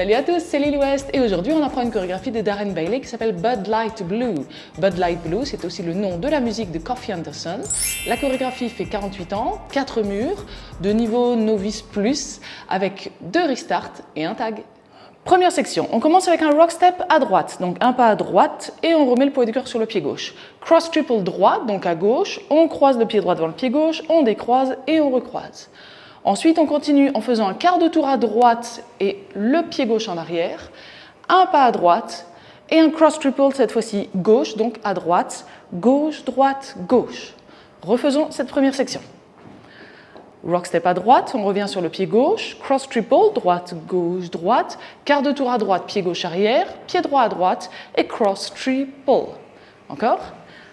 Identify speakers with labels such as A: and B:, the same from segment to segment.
A: Salut à tous, c'est Lily West et aujourd'hui on apprend une chorégraphie de Darren Bailey qui s'appelle Bud Light Blue. Bud Light Blue, c'est aussi le nom de la musique de Coffee Anderson. La chorégraphie fait 48 ans, 4 murs, de niveau novice plus, avec 2 restarts et un tag. Première section, on commence avec un rock step à droite, donc un pas à droite et on remet le poids du corps sur le pied gauche. Cross triple droit, donc à gauche, on croise le pied droit devant le pied gauche, on décroise et on recroise. Ensuite, on continue en faisant un quart de tour à droite et le pied gauche en arrière, un pas à droite et un cross triple, cette fois-ci gauche, donc à droite, gauche, droite, gauche. Refaisons cette première section. Rock step à droite, on revient sur le pied gauche, cross triple, droite, gauche, droite, quart de tour à droite, pied gauche arrière, pied droit à droite et cross triple. Encore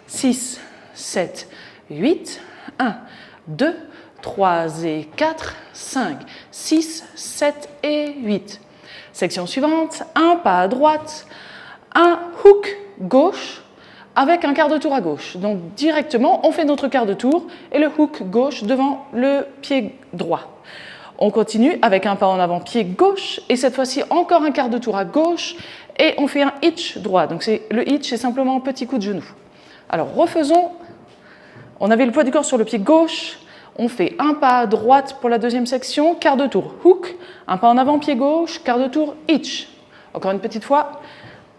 A: 6, 7, 8, 1, 2, 3 et 4, 5, 6, 7 et 8. Section suivante, un pas à droite, un hook gauche avec un quart de tour à gauche. Donc directement, on fait notre quart de tour et le hook gauche devant le pied droit. On continue avec un pas en avant pied gauche et cette fois-ci encore un quart de tour à gauche et on fait un hitch droit. Donc le hitch, c'est simplement un petit coup de genou. Alors refaisons, on avait le poids du corps sur le pied gauche. On fait un pas à droite pour la deuxième section, quart de tour hook, un pas en avant pied gauche, quart de tour hitch. Encore une petite fois,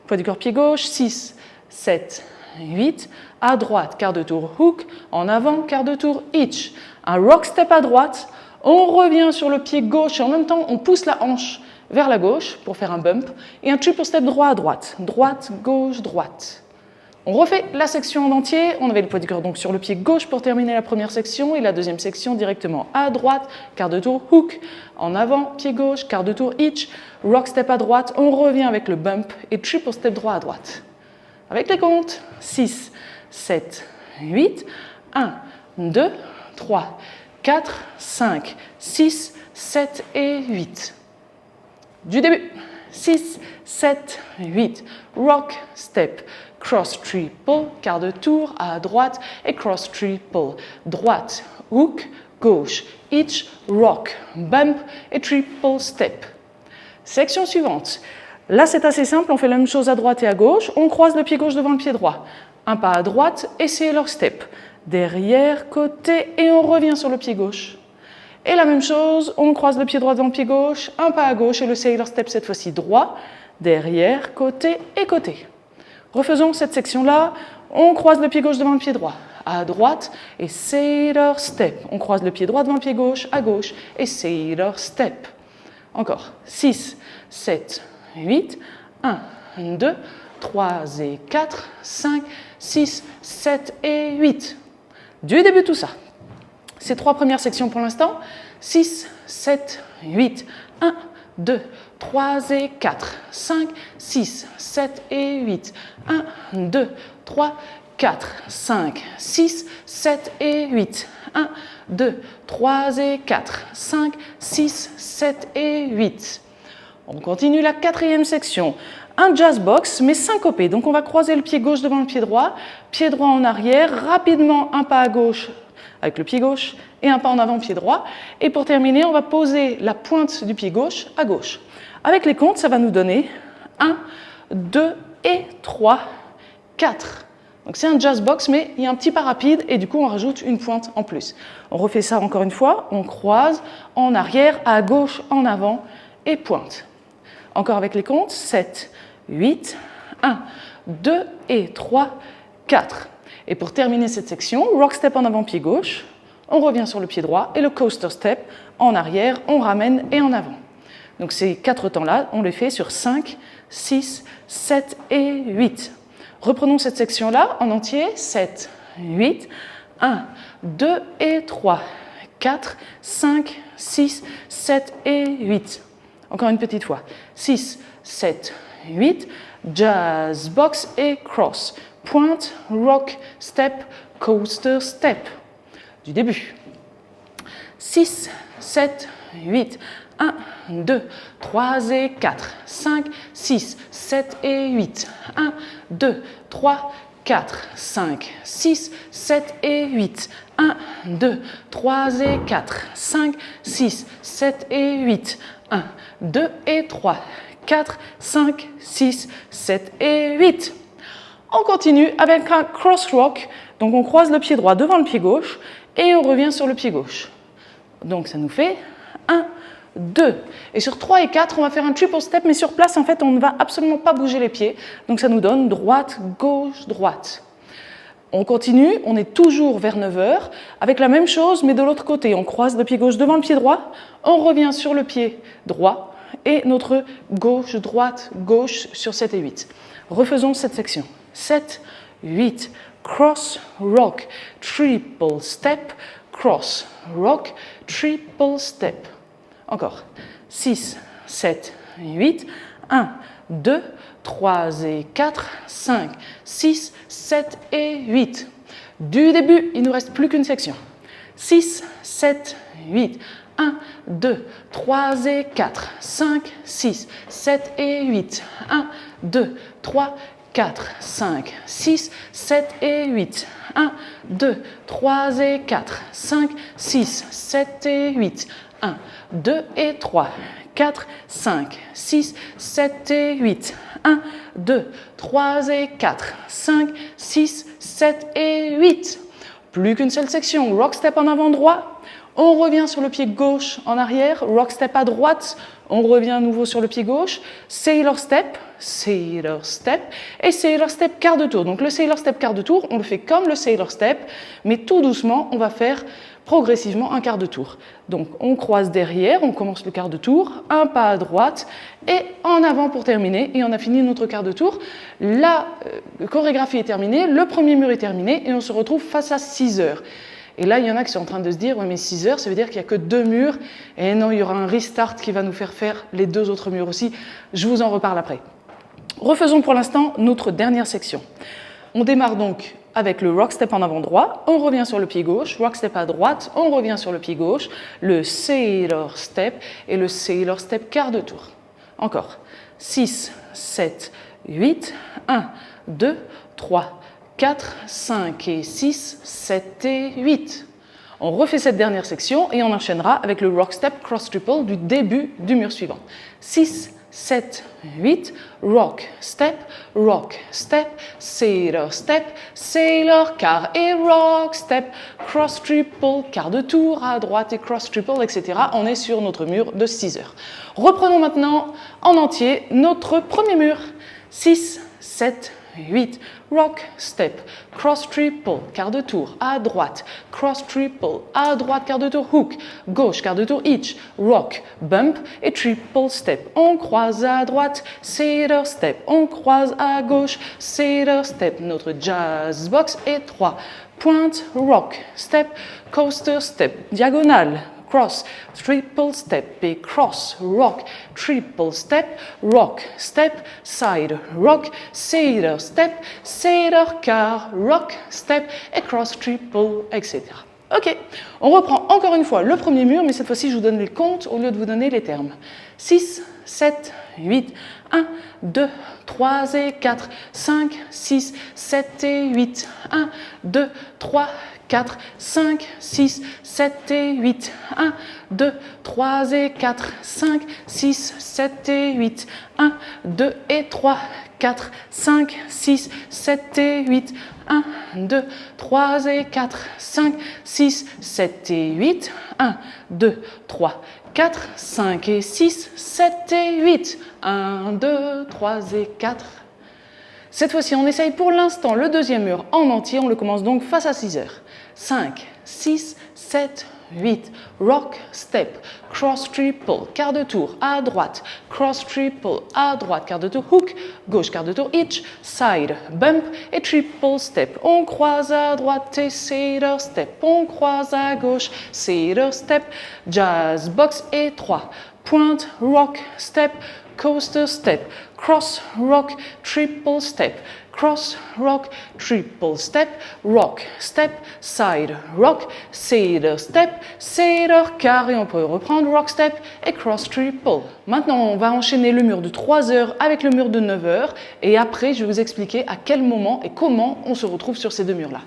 A: poids du corps pied gauche, 6, 7, 8, à droite, quart de tour hook, en avant, quart de tour hitch. Un rock step à droite, on revient sur le pied gauche et en même temps on pousse la hanche vers la gauche pour faire un bump et un triple step droit à droite, droite, gauche, droite. On refait la section en entier, on avait le poids du corps donc sur le pied gauche pour terminer la première section et la deuxième section directement à droite, quart de tour hook, en avant, pied gauche, quart de tour hitch, rock step à droite, on revient avec le bump et triple step droit à droite. Avec les comptes, 6, 7, 8, 1, 2, 3, 4, 5, 6, 7 et 8. Du début, 6, 7, 8, rock step, cross triple, quart de tour à droite et cross triple, droite, hook, gauche, hitch, rock, bump et triple step. Section suivante. Là, c'est assez simple, on fait la même chose à droite et à gauche, on croise le pied gauche devant le pied droit. Un pas à droite et sailor step. Derrière, côté et on revient sur le pied gauche. Et la même chose, on croise le pied droit devant le pied gauche, un pas à gauche et le sailor step cette fois-ci droit, derrière, côté et côté. Refaisons cette section-là, on croise le pied gauche devant le pied droit, à droite et sailor step. On croise le pied droit devant le pied gauche, à gauche et sailor step. Encore, 6, 7, 8, 1, 2, 3 et 4, 5, 6, 7 et 8. Du début tout ça. Ces 3 premières sections pour l'instant, 6, 7, 8, 1, 2, 3 et 4, 5, 6, 7 et 8, 1, 2, 3, 4, 5, 6, 7 et 8, 1, 2, 3 et 4, 5, 6, 7 et 8. On continue la 4e section. Un jazz box, mais syncopé. Donc on va croiser le pied gauche devant le pied droit en arrière, rapidement un pas à gauche avec le pied gauche et un pas en avant pied droit. Et pour terminer, on va poser la pointe du pied gauche à gauche. Avec les comptes, ça va nous donner 1, 2 et 3, 4. Donc c'est un jazz box, mais il y a un petit pas rapide et du coup on rajoute une pointe en plus. On refait ça encore une fois, on croise en arrière, à gauche, en avant et pointe. Encore avec les comptes, 7, 8, 1, 2 et 3, 4. Et pour terminer cette section, rock step en avant pied gauche, on revient sur le pied droit et le coaster step en arrière, on ramène et en avant. Donc ces 4 temps-là, on les fait sur 5, 6, 7 et 8. Reprenons cette section-là en entier, 7, 8, 1, 2 et 3, 4, 5, 6, 7 et 8. Encore une petite fois, 6, 7, 8, jazz, box et cross, pointe, rock, step, coaster, step. Du début. 6, 7, 8, 1, 2, 3 et 4, 5, 6, 7 et 8, 1, 2, 3, 4, 5, 6, 7 et 8, 1, 2, 3 et 4, 5, 6, 7 et 8, 1, 2 et 3, 4, 5, 6, 7 et 8. On continue avec un cross rock. Donc on croise le pied droit devant le pied gauche et on revient sur le pied gauche. Donc ça nous fait 1, 2. Et sur 3 et 4, on va faire un triple step, mais sur place, en fait, on ne va absolument pas bouger les pieds. Donc ça nous donne droite, gauche, droite. On continue, on est toujours vers 9 heures, avec la même chose, mais de l'autre côté. On croise le pied gauche devant le pied droit, on revient sur le pied droit, et notre gauche, droite, gauche sur 7 et 8. Refaisons cette section. 7, 8, cross, rock, triple step, cross, rock, triple step. Encore. 6, 7, 8, 1, 2, 3 et 4, 5, 6, 7 et 8. Du début, il ne nous reste plus qu'une section. 6, 7, 8, 1, 2, 3 et 4, 5, 6, 7 et 8. 1, 2, 3, 4, 5, 6, 7 et 8. 1, 2, 3 et 4, 5, 6, 7 et 8. 1, 2 et 3, 4, 5, 6, 7 et 8. 1, 2, 3 et 4, 5, 6, 7 et 8. Plus qu'une seule section. Rock step en avant droit. On revient sur le pied gauche en arrière. Rock step à droite. On revient à nouveau sur le pied gauche. Sailor step et Sailor step quart de tour. Donc le Sailor step quart de tour, on le fait comme le Sailor step, mais tout doucement, on va faire progressivement un quart de tour. Donc on croise derrière, on commence le quart de tour, un pas à droite et en avant pour terminer. Et on a fini notre quart de tour. La chorégraphie est terminée, le premier mur est terminé et on se retrouve face à 6 heures. Et là, il y en a qui sont en train de se dire, ouais, mais 6 heures, ça veut dire qu'il n'y a que 2 murs. Et non, il y aura un restart qui va nous faire faire les 2 autres murs aussi. Je vous en reparle après. Refaisons pour l'instant notre dernière section. On démarre donc avec le rock step en avant droit, on revient sur le pied gauche, rock step à droite, on revient sur le pied gauche, le Sailor step et le Sailor step quart de tour. Encore. 6, 7, 8, 1, 2, 3, 4, 5 et 6, 7 et 8. On refait cette dernière section et on enchaînera avec le rock step cross triple du début du mur suivant. 6, 7, 8, rock, step, sailor step, sailor quart et rock, step, cross triple, quart de tour à droite et cross triple, etc. On est sur notre mur de 6 heures. Reprenons maintenant en entier notre premier mur. 6, 7, 8, rock, step, cross triple, quart de tour, à droite, cross triple, à droite, quart de tour, hook, gauche, quart de tour, hitch, rock, bump et triple step. On croise à droite, sailor step, on croise à gauche, sailor step, notre jazz box et 3, pointe, rock, step, coaster step, diagonale, cross, triple step et cross, rock, triple step, rock, step, side, rock, sailor step, sailor quart, rock, step et cross, triple, etc. Ok, on reprend encore une fois le premier mur, mais cette fois-ci je vous donne les comptes au lieu de vous donner les termes. 6, 7, 8, 1, 2, 3 et 4, 5, 6, 7 et 8, 1, 2, 3, 4, 5, 6, 7 et 8, 1, 2, 3 et 4, 5, 6, 7 et 8, 1, 2 et 3, 4, 5, 6, 7 et 8, 1, 2, 3 et 4, 5, 6, 7 et 8, 1, 2, 3, 4, 5 et 6, 7 et 8, 1, 2, 3 et 4. Cette fois-ci, on essaye pour l'instant le deuxième mur en entier. On le commence donc face à 6 heures. 5, 6, 7, 8, rock, step, cross triple, quart de tour, à droite, cross triple, à droite, quart de tour, hook, gauche, quart de tour, hitch, side, bump et triple step. On croise à droite et sailor step, on croise à gauche, sailor step, jazz box et 3, pointe, rock, step, coaster step, cross, rock, triple step, cross, rock, triple step, rock, step, side, rock, sailor step, sailor quart et on peut reprendre rock step et cross triple. Maintenant, on va enchaîner le mur de 3 heures avec le mur de 9 heures et après, je vais vous expliquer à quel moment et comment on se retrouve sur ces deux murs-là.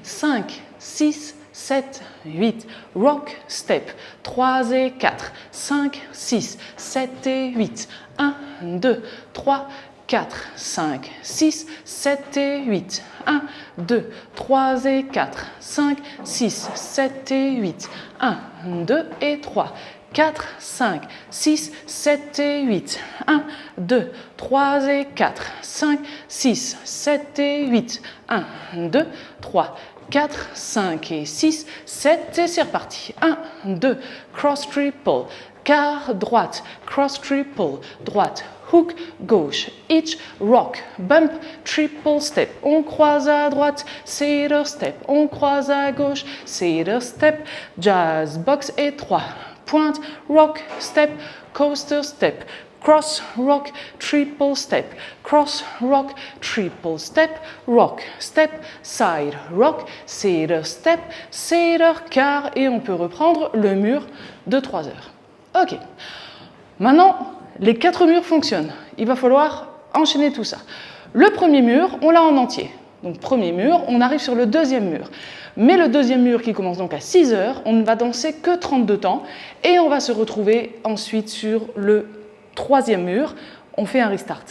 A: 5, 6, 7, 8, rock, step, 3 et 4, 5, 6, 7 et 8, 1, 2, 3, 4, 5, 6, 7 et 8, 1, 2, 3 et 4, 5, 6, 7 et 8, 1, 2 et 3, 4, 5, 6, 7 et 8, 1, 2, 3 et 4, 5, 6, 7 et 8, 1, 2, 3, 4, 5 et 6, 7 et c'est reparti. 1, 2, cross triple, quart droite, cross triple, droite, hook gauche, hitch, rock, bump, triple step, on croise à droite, cedar step, on croise à gauche, cedar step, jazz, box et 3, pointe, rock, step, coaster step, cross, rock, triple step, cross, rock, triple step, rock, step, side, rock, cedar step, cedar quart et on peut reprendre le mur de 3 heures. Ok, maintenant les 4 murs fonctionnent, il va falloir enchaîner tout ça. Le premier mur, on l'a en entier, donc premier mur, on arrive sur le deuxième mur. Mais le deuxième mur qui commence donc à 6 heures, on ne va danser que 32 temps et on va se retrouver ensuite sur le troisième mur, on fait un restart.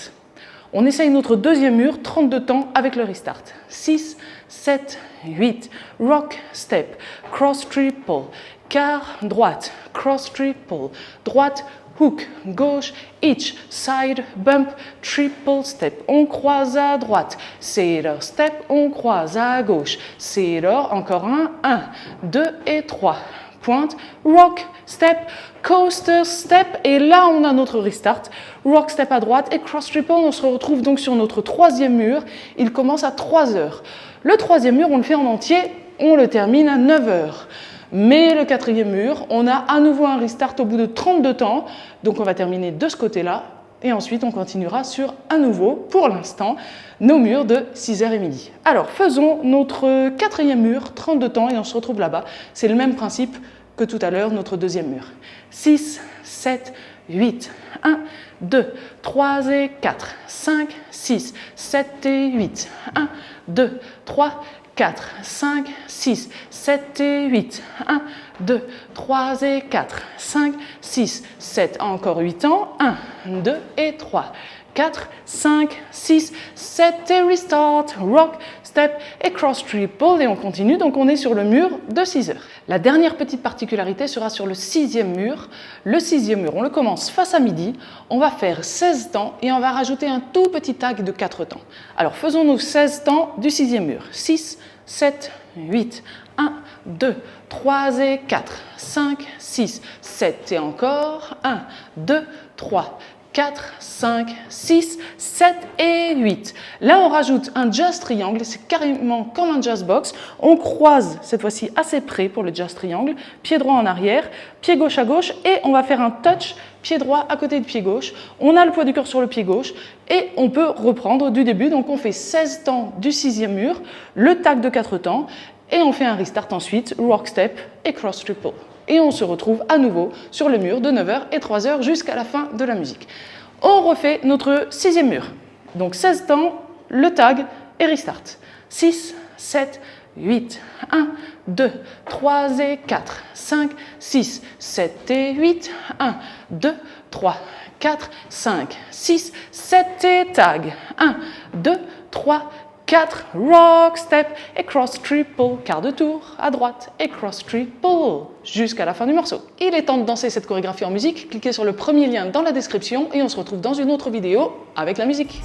A: On essaye notre deuxième mur, 32 temps avec le restart. 6, 7, 8, rock, step, cross triple, quart, droite, cross triple, droite, hook, gauche, hitch, side, bump, triple step, on croise à droite, cedar step, on croise à gauche, cedar, encore un, 1, 2 et 3, pointe, rock, step, coaster step, et là on a notre restart, rock, step à droite et cross triple, on se retrouve donc sur notre troisième mur, il commence à 3 heures. Le troisième mur, on le fait en entier, on le termine à 9 heures. Mais le quatrième mur, on a à nouveau un restart au bout de 32 temps, donc on va terminer de ce côté-là, et ensuite on continuera sur à nouveau, pour l'instant, nos murs de 6h et midi. Alors faisons notre quatrième mur, 32 temps, et on se retrouve là-bas. C'est le même principe que tout à l'heure, notre deuxième mur. 6, 7, 8, 1, 2, 3 et 4, 5, 6, 7 et 8, 1, 2, 3, 4, 5, 6, 7 et 8, 1, 2, 3 et 4, 5, 6, 7, encore 8 ans, 1, 2 et 3, 4, 5, 6, 7 et restart, rock, step et cross triple et on continue, donc on est sur le mur de 6 heures. La dernière petite particularité sera sur le sixième mur. Le sixième mur, on le commence face à midi, on va faire 16 temps et on va rajouter un tout petit tag de 4 temps. Alors faisons nos 16 temps du sixième mur. 6, 7, 8, 1, 2, 3 et 4, 5, 6, 7 et encore, 1, 2, 3, 4, 5, 6, 7 et 8. Là, on rajoute un jazz triangle, c'est carrément comme un jazz box. On croise cette fois-ci assez près pour le jazz triangle, pied droit en arrière, pied gauche à gauche et on va faire un touch, pied droit à côté de pied gauche. On a le poids du corps sur le pied gauche et on peut reprendre du début. Donc, on fait 16 temps du sixième mur, le tag de 4 temps et on fait un restart ensuite, rock step et cross triple. Et on se retrouve à nouveau sur le mur de 9h et 3h jusqu'à la fin de la musique. On refait notre sixième mur. Donc 16 temps, le tag et restart. 6, 7, 8, 1, 2, 3 et 4, 5, 6, 7 et 8, 1, 2, 3, 4, 5, 6, 7 et tag. 1, 2, 3, 4, rock, step et cross triple, quart de tour à droite et cross triple jusqu'à la fin du morceau. Il est temps de danser cette chorégraphie en musique, cliquez sur le premier lien dans la description et on se retrouve dans une autre vidéo avec la musique.